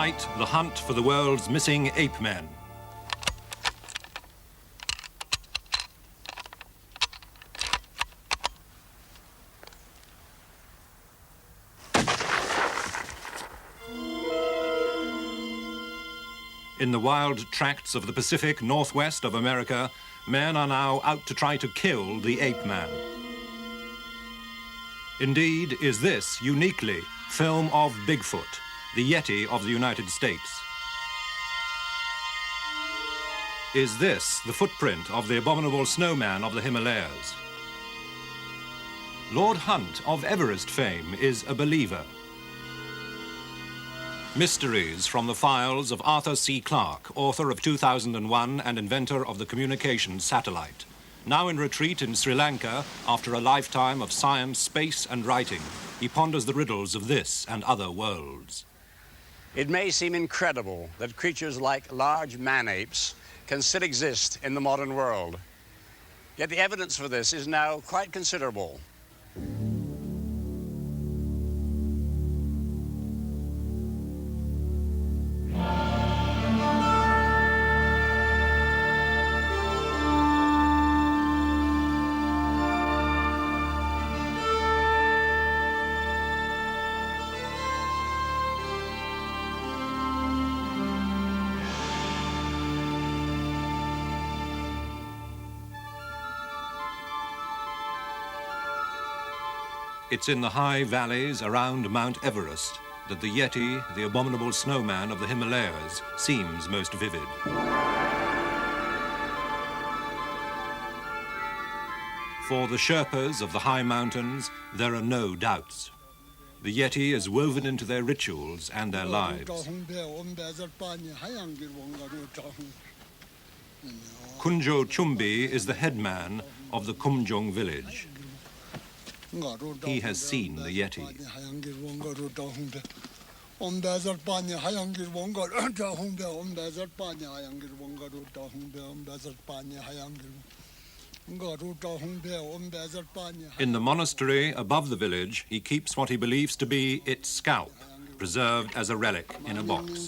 Tonight, the hunt for the world's missing Apemen. In the wild tracts of the Pacific Northwest of America, men are now out to try to kill the Apeman. Indeed, is this uniquely film of Bigfoot, the Yeti of the United States? Is this the footprint of the abominable snowman of the Himalayas? Lord Hunt of Everest fame is a believer. Mysteries from the files of Arthur C. Clarke, author of 2001 and inventor of the communications satellite. Now in retreat in Sri Lanka, after a lifetime of science, space and writing, he ponders the riddles of this and other worlds. It may seem incredible that creatures like large man-apes can still exist in the modern world. Yet the evidence for this is now quite considerable. It's in the high valleys around Mount Everest that the Yeti, the abominable snowman of the Himalayas, seems most vivid. For the Sherpas of the high mountains, there are no doubts. The Yeti is woven into their rituals and their lives. Kunjo Chumbi is the headman of the Kumjong village. He has seen the Yeti. In the monastery above the village, he keeps what he believes to be its scalp, preserved as a relic in a box.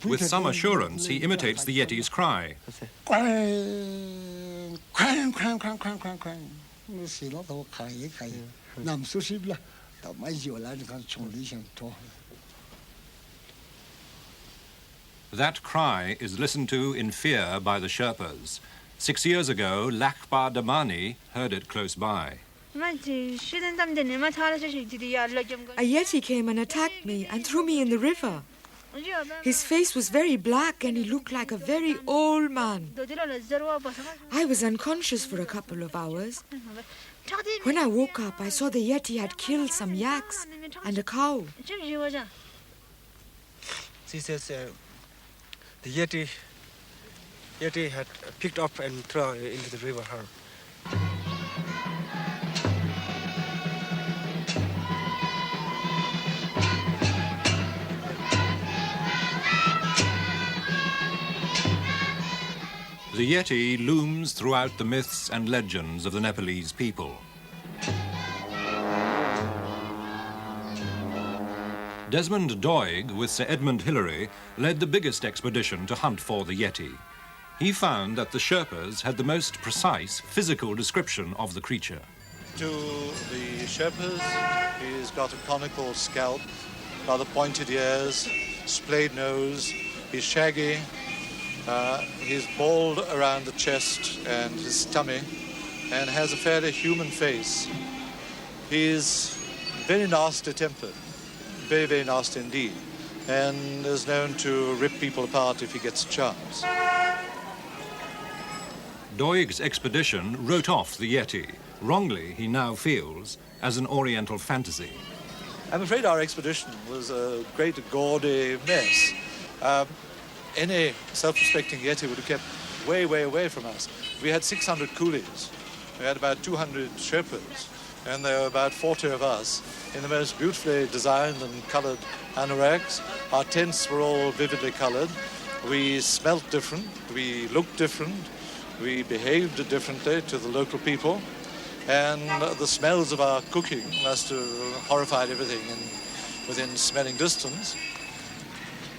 With some assurance, he imitates the Yeti's cry. That cry is listened to in fear by the Sherpas. 6 years ago, Lakpa Damani heard it close by. A Yeti came and attacked me and threw me in the river. His face was very black and he looked like a very old man. I was unconscious for a couple of hours. When I woke up, I saw the Yeti had killed some yaks and a cow. She says the Yeti had picked up and thrown into the river her. The Yeti looms throughout the myths and legends of the Nepalese people. Desmond Doig, with Sir Edmund Hillary, led the biggest expedition to hunt for the Yeti. He found that the Sherpas had the most precise physical description of the creature. To the Sherpas, he's got a conical scalp, rather pointed ears, splayed nose, he's shaggy, he's bald around the chest and his tummy, and has a fairly human face. He's very nasty tempered, very, very nasty indeed, and is known to rip people apart if he gets a chance. Doig's expedition wrote off the Yeti, wrongly he now feels, as an Oriental fantasy. I'm afraid our expedition was a great gaudy mess. Any self-respecting Yeti would have kept way, way away from us. We had 600 coolies. We had about 200 Sherpas, and there were about 40 of us in the most beautifully designed and colored anoraks. Our tents were all vividly colored. We smelt different, we looked different, we behaved differently to the local people, and the smells of our cooking must have horrified everything within smelling distance.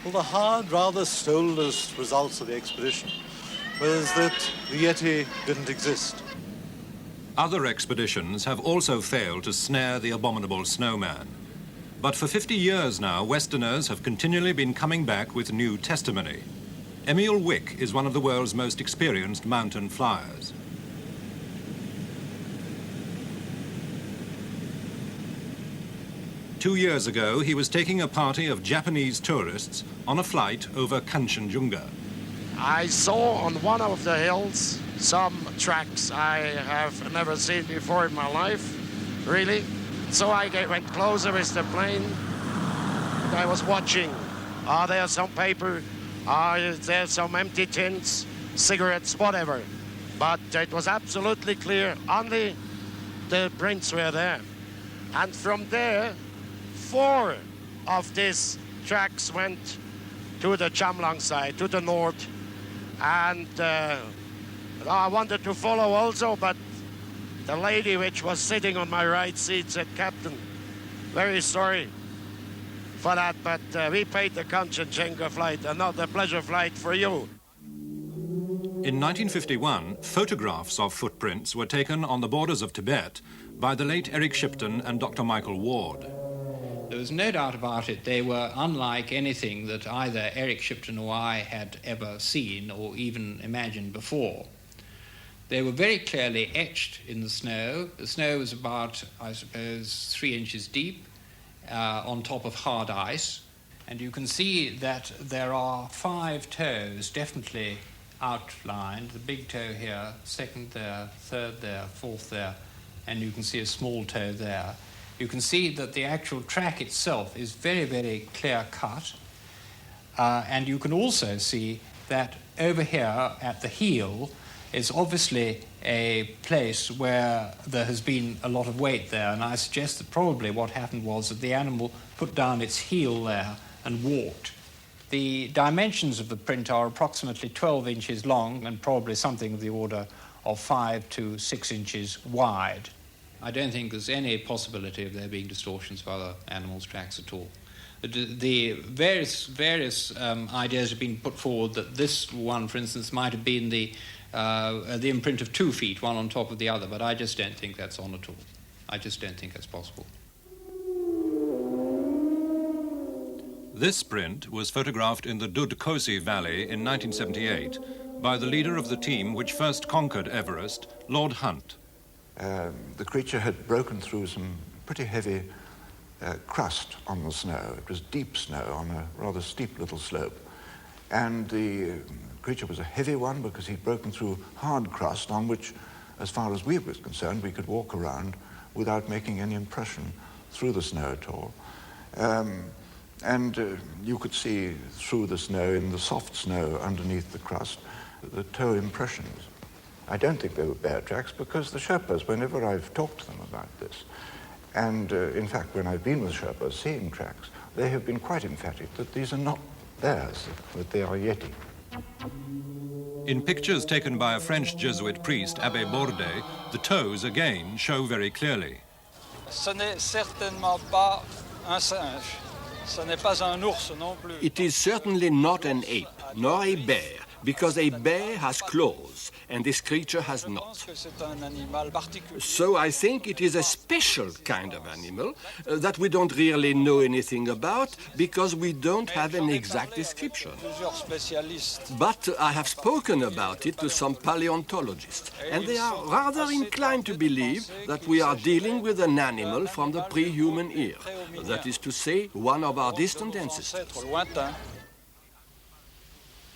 Well, the hard, rather soulless results of the expedition was that the Yeti didn't exist. Other expeditions have also failed to snare the abominable snowman. But for 50 years now, Westerners have continually been coming back with new testimony. Emil Wick is one of the world's most experienced mountain flyers. Two years ago, he was taking a party of Japanese tourists on a flight over Kanchenjunga. I saw on one of the hills some tracks I have never seen before in my life, really. So I went closer with the plane. I was watching. Are there some paper? Are there some empty tins, cigarettes, whatever? But it was absolutely clear. Only the prints were there. And from there, 4 of these tracks went to the Chamlang side, to the north. And I wanted to follow also, but the lady which was sitting on my right seat said, "Captain, very sorry for that, but we paid the Kanchenjunga flight and not the pleasure flight for you." In 1951, photographs of footprints were taken on the borders of Tibet by the late Eric Shipton and Dr. Michael Ward. There was no doubt about it. They were unlike anything that either Eric Shipton or I had ever seen or even imagined before. They were very clearly etched in the snow. The snow was about, I suppose, 3 inches deep on top of hard ice. And you can see that there are 5 toes definitely outlined. The big toe here, second there, third there, fourth there, and you can see a small toe there. You can see that the actual track itself is very, very clear-cut. And you can also see that over here at the heel is obviously a place where there has been a lot of weight there. And I suggest that probably what happened was that the animal put down its heel there and walked. The dimensions of the print are approximately 12 inches long and probably something of the order of 5 to 6 inches wide. I don't think there's any possibility of there being distortions of other animals' tracks at all. The various ideas have been put forward that this one, for instance, might have been the imprint of 2 feet, one on top of the other, but I just don't think that's on at all. I just don't think that's possible. This print was photographed in the Dudkosi Valley in 1978 by the leader of the team which first conquered Everest, Lord Hunt. The creature had broken through some pretty heavy crust on the snow. It was deep snow on a rather steep little slope. And the creature was a heavy one because he'd broken through hard crust on which, as far as we were concerned, we could walk around without making any impression through the snow at all. You could see through the snow, in the soft snow underneath the crust, the toe impressions. I don't think they were bear tracks because the Sherpas, whenever I've talked to them about this, and in fact when I've been with Sherpas seeing tracks, they have been quite emphatic that these are not bears, that they are Yeti. In pictures taken by a French Jesuit priest, Abbé Bourdet, the toes again show very clearly. Ce n'est certainement pas un singe. Ce n'est pas un ours non plus. It is certainly not an ape, nor a bear, because a bear has claws, and this creature has not. So I think it is a special kind of animal that we don't really know anything about because we don't have an exact description. But I have spoken about it to some paleontologists, and they are rather inclined to believe that we are dealing with an animal from the pre-human era, that is to say, one of our distant ancestors.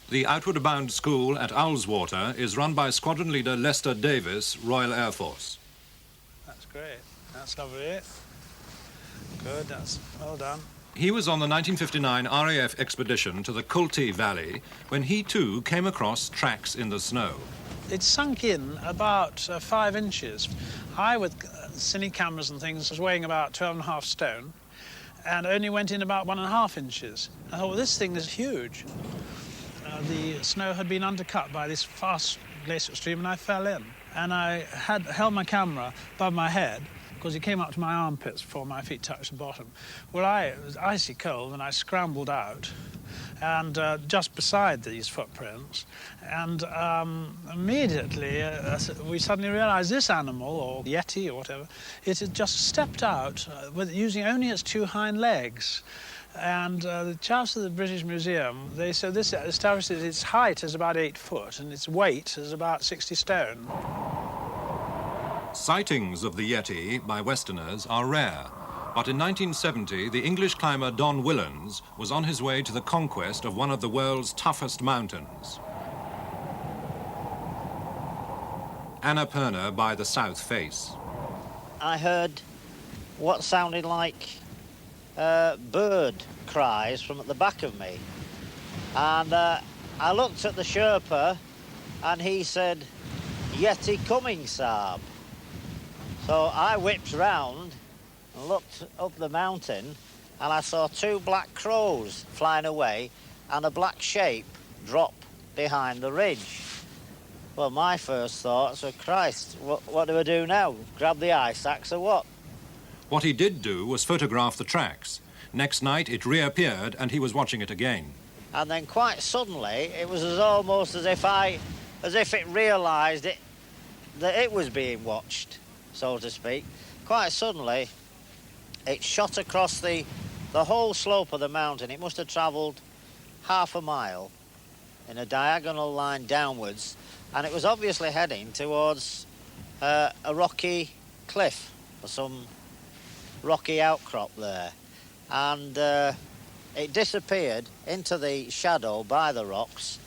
The Outward Bound School at Ullswater is run by Squadron Leader Lester Davis, Royal Air Force. That's great. That's lovely. Good, that's well done. He was on the 1959 RAF expedition to the Kulti Valley when he too came across tracks in the snow. It sunk in about 5 inches. I, with cine cameras and things, was weighing about 12.5 stone and only went in about 1.5 inches. I thought, well, this thing is huge. The snow had been undercut by this fast glacial stream and I fell in. And I had held my camera above my head because it came up to my armpits before my feet touched the bottom. Well, it was icy cold and I scrambled out and just beside these footprints. And immediately we suddenly realized this animal, or yeti or whatever, it had just stepped out using only its 2 hind legs. And the chaps at the British Museum, they said this establishes its height as about 8 foot and its weight is about 60 stone. Sightings of the Yeti by Westerners are rare, but in 1970 the English climber Don Willans was on his way to the conquest of one of the world's toughest mountains. Annapurna by the south face. I heard what sounded like bird cries from at the back of me, and I looked at the Sherpa and he said, "Yeti coming, Saab." So I whipped round and looked up the mountain and I saw 2 black crows flying away and a black shape drop behind the ridge. Well, my first thoughts were, Christ, what do I do now? Grab the ice axe or what? What he did do was photograph the tracks. Next night it reappeared and he was watching it again. And then quite suddenly it was almost as if it realised that it was being watched, so to speak. Quite suddenly it shot across the whole slope of the mountain. It must have travelled half a mile in a diagonal line downwards, and it was obviously heading towards a rocky cliff or some rocky outcrop there. And it disappeared into the shadow by the rocks,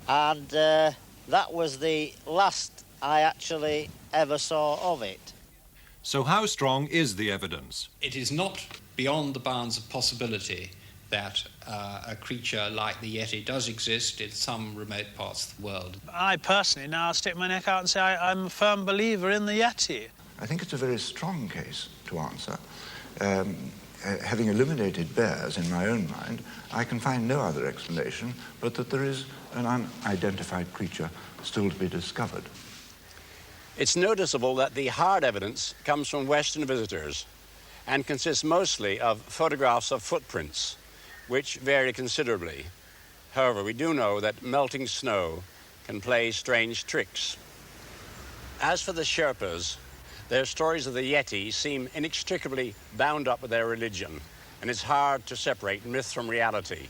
and that was the last I actually ever saw of it. So how strong is the evidence? It is not beyond the bounds of possibility that a creature like the Yeti does exist in some remote parts of the world. I personally now stick my neck out and say I'm a firm believer in the Yeti. I think it's a very strong case to answer. Having eliminated bears in my own mind, I can find no other explanation but that there is an unidentified creature still to be discovered. It's noticeable that the hard evidence comes from Western visitors and consists mostly of photographs of footprints, which vary considerably. However, we do know that melting snow can play strange tricks. As for the Sherpas, their stories of the Yeti seem inextricably bound up with their religion, and it's hard to separate myth from reality.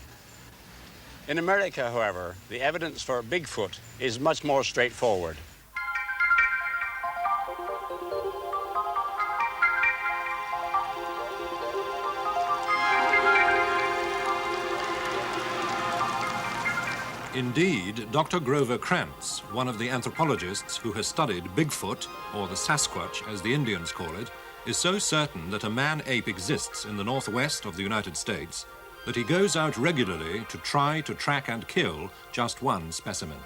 In America, however, the evidence for Bigfoot is much more straightforward. Indeed, Dr. Grover Krantz, one of the anthropologists who has studied Bigfoot, or the Sasquatch as the Indians call it, is so certain that a man-ape exists in the northwest of the United States that he goes out regularly to try to track and kill just one specimen.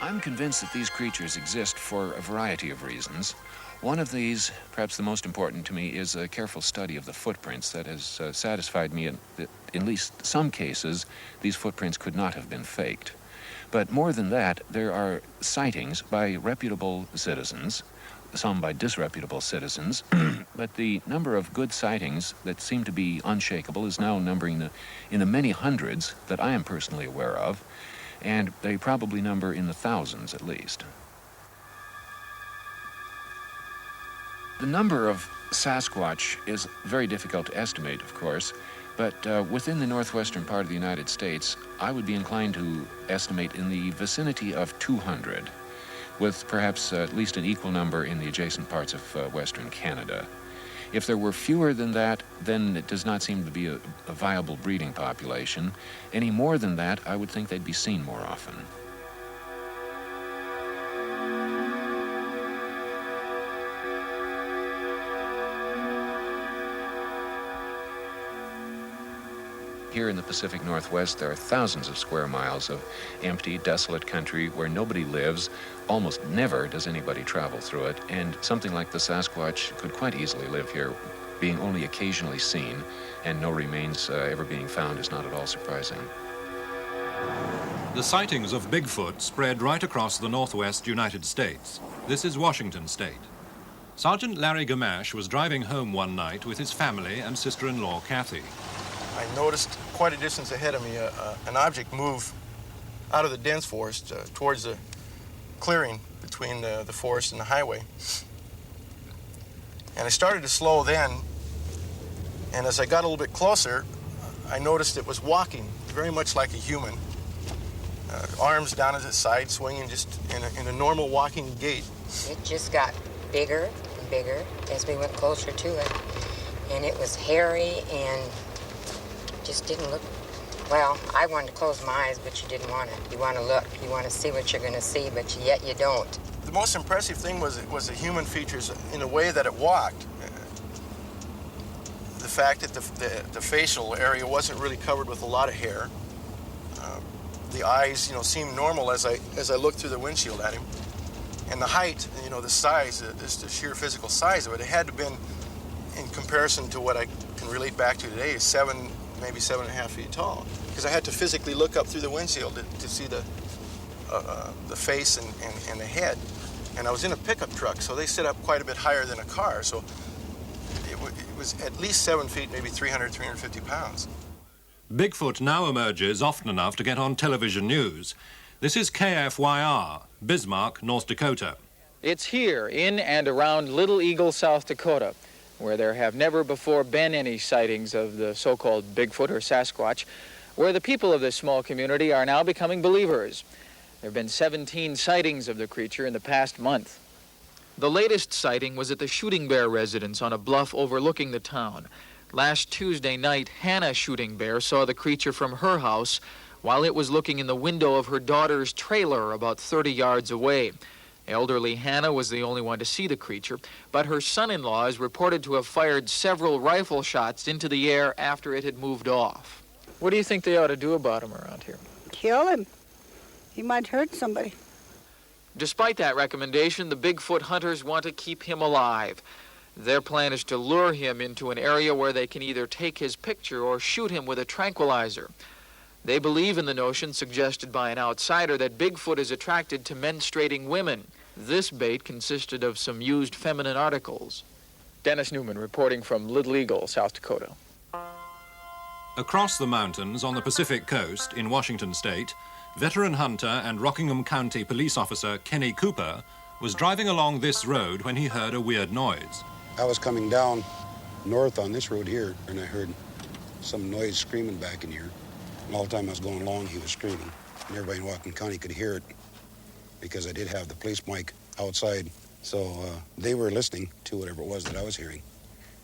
I'm convinced that these creatures exist for a variety of reasons. One of these, perhaps the most important to me, is a careful study of the footprints that has satisfied me that in at least some cases these footprints could not have been faked. But more than that, there are sightings by reputable citizens, some by disreputable citizens, but the number of good sightings that seem to be unshakable is now numbering in the many hundreds that I am personally aware of, and they probably number in the thousands at least. The number of Sasquatch is very difficult to estimate, of course, but within the northwestern part of the United States, I would be inclined to estimate in the vicinity of 200, with perhaps at least an equal number in the adjacent parts of western Canada. If there were fewer than that, then it does not seem to be a viable breeding population. Any more than that, I would think they'd be seen more often. Here in the Pacific Northwest, there are thousands of square miles of empty, desolate country where nobody lives. Almost never does anybody travel through it, and something like the Sasquatch could quite easily live here, being only occasionally seen, and no remains ever being found is not at all surprising. The sightings of Bigfoot spread right across the northwest United States. This is Washington State. Sergeant Larry Gamache was driving home one night with his family and sister-in-law, Kathy. I noticed quite a distance ahead of me an object move out of the dense forest towards the clearing between the forest and the highway. And I started to slow then, and as I got a little bit closer, I noticed it was walking very much like a human. Arms down at its side, swinging just in a normal walking gait. It just got bigger and bigger as we went closer to it. And it was hairy and just didn't look, well, I wanted to close my eyes, but you didn't want to. You want to look, you want to see what you're going to see, but yet you don't. The most impressive thing was the human features in the way that it walked. The fact that the facial area wasn't really covered with a lot of hair. The eyes, seemed normal as I looked through the windshield at him. And the height, the size, just the sheer physical size of it, it had to have been, in comparison to what I can relate back to today, is maybe 7.5 feet tall. Because I had to physically look up through the windshield to see the face and the head. And I was in a pickup truck, so they sit up quite a bit higher than a car. So it was at least 7 feet, maybe 300, 350 pounds. Bigfoot now emerges often enough to get on television news. This is KFYR, Bismarck, North Dakota. It's here, in and around Little Eagle, South Dakota, where there have never before been any sightings of the so-called Bigfoot or Sasquatch, where the people of this small community are now becoming believers. There have been 17 sightings of the creature in the past month. The latest sighting was at the Shooting Bear residence on a bluff overlooking the town. Last Tuesday night, Hannah Shooting Bear saw the creature from her house while it was looking in the window of her daughter's trailer about 30 yards away. Elderly Hannah was the only one to see the creature, but her son-in-law is reported to have fired several rifle shots into the air after it had moved off. What do you think they ought to do about him around here? Kill him. He might hurt somebody. Despite that recommendation, the Bigfoot hunters want to keep him alive. Their plan is to lure him into an area where they can either take his picture or shoot him with a tranquilizer. They believe in the notion suggested by an outsider that Bigfoot is attracted to menstruating women. This bait consisted of some used feminine articles. Dennis Newman reporting from Little Eagle, South Dakota. Across the mountains on the Pacific coast in Washington State, veteran hunter and Rockingham County police officer Kenny Cooper was driving along this road when he heard a weird noise. I was coming down north on this road here, and I heard some noise screaming back in here. And all the time I was going along, he was screaming. And everybody in Whatcom County could hear it because I did have the police mic outside. So they were listening to whatever it was that I was hearing.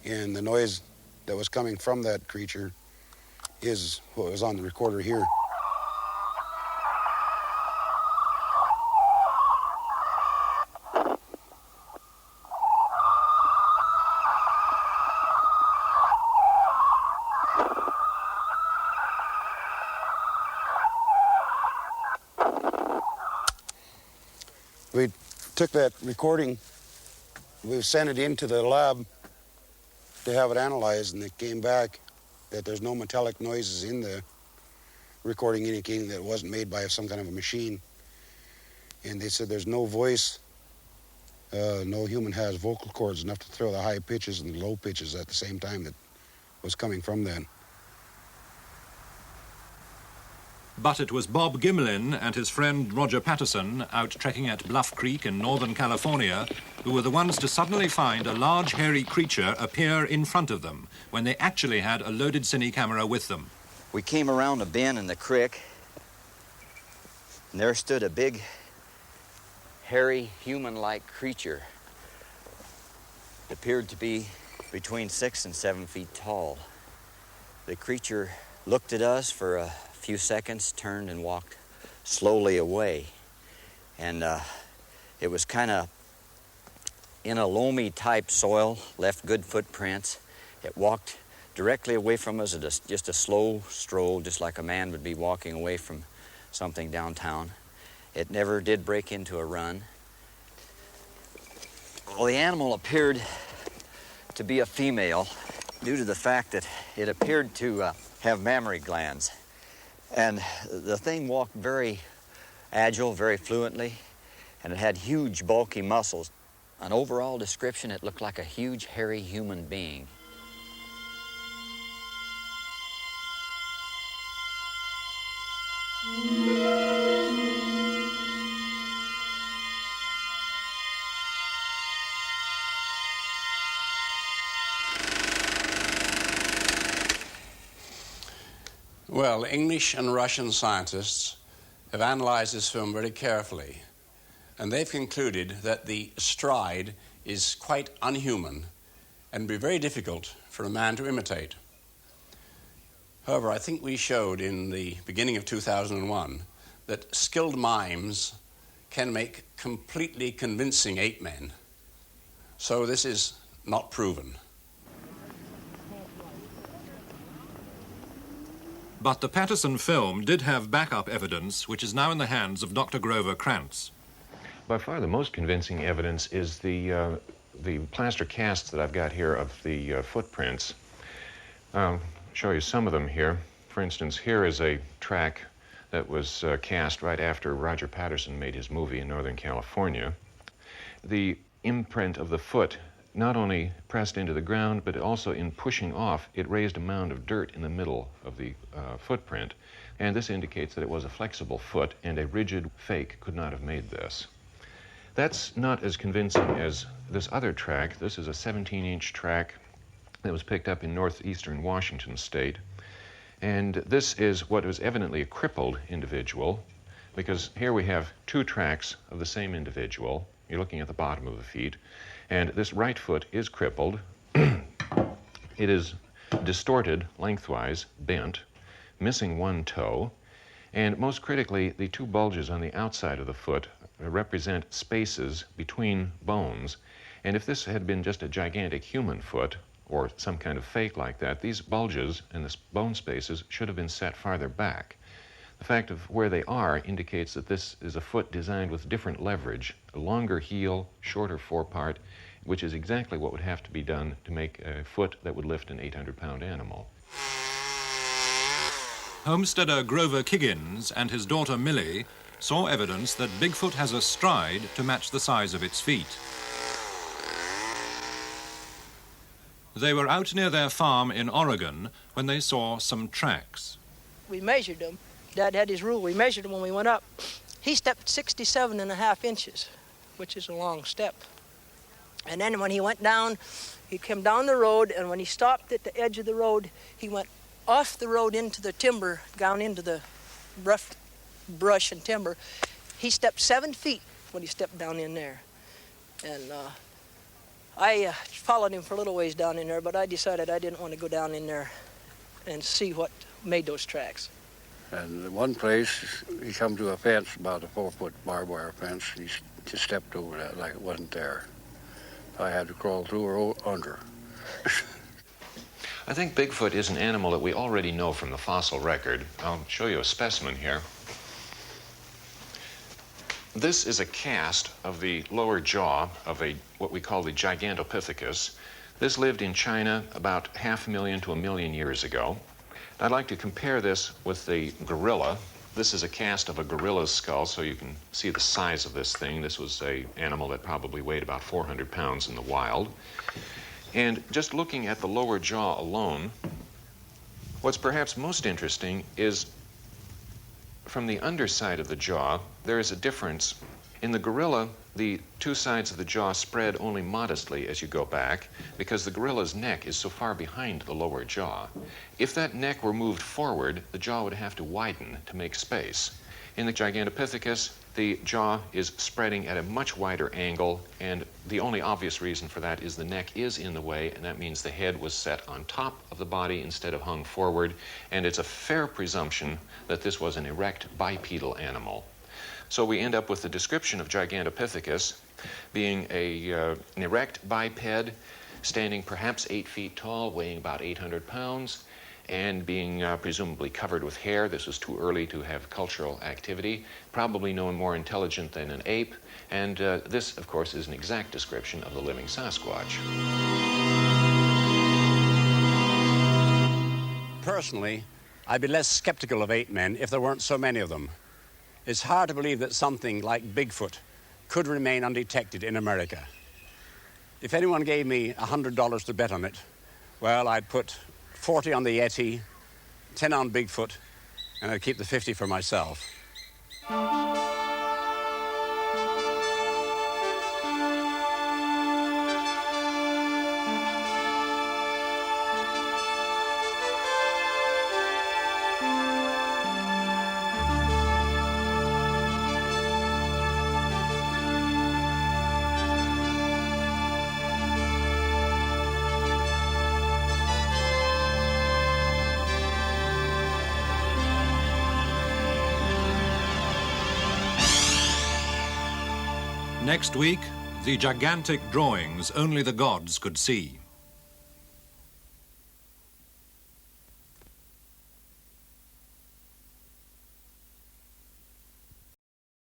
And the noise that was coming from that creature is what was on the recorder here. We took that recording, we sent it into the lab to have it analyzed, and it came back that there's no metallic noises in the recording, indicating that it wasn't made by some kind of a machine. And they said there's no voice, no human has vocal cords enough to throw the high pitches and the low pitches at the same time that was coming from that. But it was Bob Gimlin and his friend Roger Patterson out trekking at Bluff Creek in Northern California who were the ones to suddenly find a large hairy creature appear in front of them when they actually had a loaded cine camera with them. We came around a bend in the creek, and there stood a big, hairy, human-like creature. It appeared to be between 6 and 7 feet tall. The creature looked at us for a few seconds, turned and walked slowly away. And it was kind of in a loamy type soil, left good footprints. It walked directly away from us at just a slow stroll, just like a man would be walking away from something downtown. It never did break into a run. Well, the animal appeared to be a female due to the fact that it appeared to have mammary glands. And the thing walked very agile, very fluently, and it had huge, bulky muscles. An overall description, it looked like a huge, hairy human being. Well, English and Russian scientists have analyzed this film very carefully, and they've concluded that the stride is quite unhuman and would be very difficult for a man to imitate. However, I think we showed in the beginning of 2001 that skilled mimes can make completely convincing ape men. So this is not proven. But the Patterson film did have backup evidence, which is now in the hands of Dr. Grover Krantz. By far the most convincing evidence is the plaster casts that I've got here of the footprints. I'll show you some of them here. For instance, here is a track that was cast right after Roger Patterson made his movie in Northern California. The imprint of the foot not only pressed into the ground, but also in pushing off, it raised a mound of dirt in the middle of the footprint. And this indicates that it was a flexible foot, and a rigid fake could not have made this. That's not as convincing as this other track. This is a 17-inch track that was picked up in northeastern Washington state. And this is what was evidently a crippled individual, because here we have two tracks of the same individual. You're looking at the bottom of the feet. And this right foot is crippled. It is distorted lengthwise, bent, missing one toe. And most critically, the two bulges on the outside of the foot represent spaces between bones. And if this had been just a gigantic human foot, or some kind of fake like that, these bulges and the bone spaces should have been set farther back. The fact of where they are indicates that this is a foot designed with different leverage, a longer heel, shorter forepart, which is exactly what would have to be done to make a foot that would lift an 800-pound animal. Homesteader Grover Kiggins and his daughter Millie saw evidence that Bigfoot has a stride to match the size of its feet. They were out near their farm in Oregon when they saw some tracks. We measured them. Dad had his rule. We measured them when we went up. He stepped 67.5 inches, which is a long step. And then when he went down, he came down the road, and when he stopped at the edge of the road, he went off the road into the timber, down into the rough brush and timber. He stepped 7 feet when he stepped down in there. And I followed him for a little ways down in there, but I decided I didn't want to go down in there and see what made those tracks. And in one place, he come to a fence, about a 4-foot barbed wire fence, and he just stepped over that like it wasn't there. I had to crawl through or under. I think Bigfoot is an animal that we already know from the fossil record. I'll show you a specimen here. This is a cast of the lower jaw of what we call the Gigantopithecus. This lived in China about 500,000 to 1 million years ago. I'd like to compare this with the gorilla. This is a cast of a gorilla's skull, so you can see the size of this thing. This was an animal that probably weighed about 400 pounds in the wild. And just looking at the lower jaw alone, what's perhaps most interesting is from the underside of the jaw, there is a difference. In the gorilla, the two sides of the jaw spread only modestly as you go back because the gorilla's neck is so far behind the lower jaw. If that neck were moved forward, the jaw would have to widen to make space. In the Gigantopithecus, the jaw is spreading at a much wider angle, and the only obvious reason for that is the neck is in the way, and that means the head was set on top of the body instead of hung forward, and it's a fair presumption that this was an erect bipedal animal. So we end up with the description of Gigantopithecus being an erect biped standing perhaps 8 feet tall, weighing about 800 pounds, and being presumably covered with hair. This was too early to have cultural activity, probably no more intelligent than an ape, and this, of course, is an exact description of the living Sasquatch. Personally, I'd be less skeptical of ape men if there weren't so many of them. It's hard to believe that something like Bigfoot could remain undetected in America. If anyone gave me $100 to bet on it, well, I'd put 40 on the Yeti, 10 on Bigfoot, and I'd keep the 50 for myself. Next week, the gigantic drawings only the gods could see.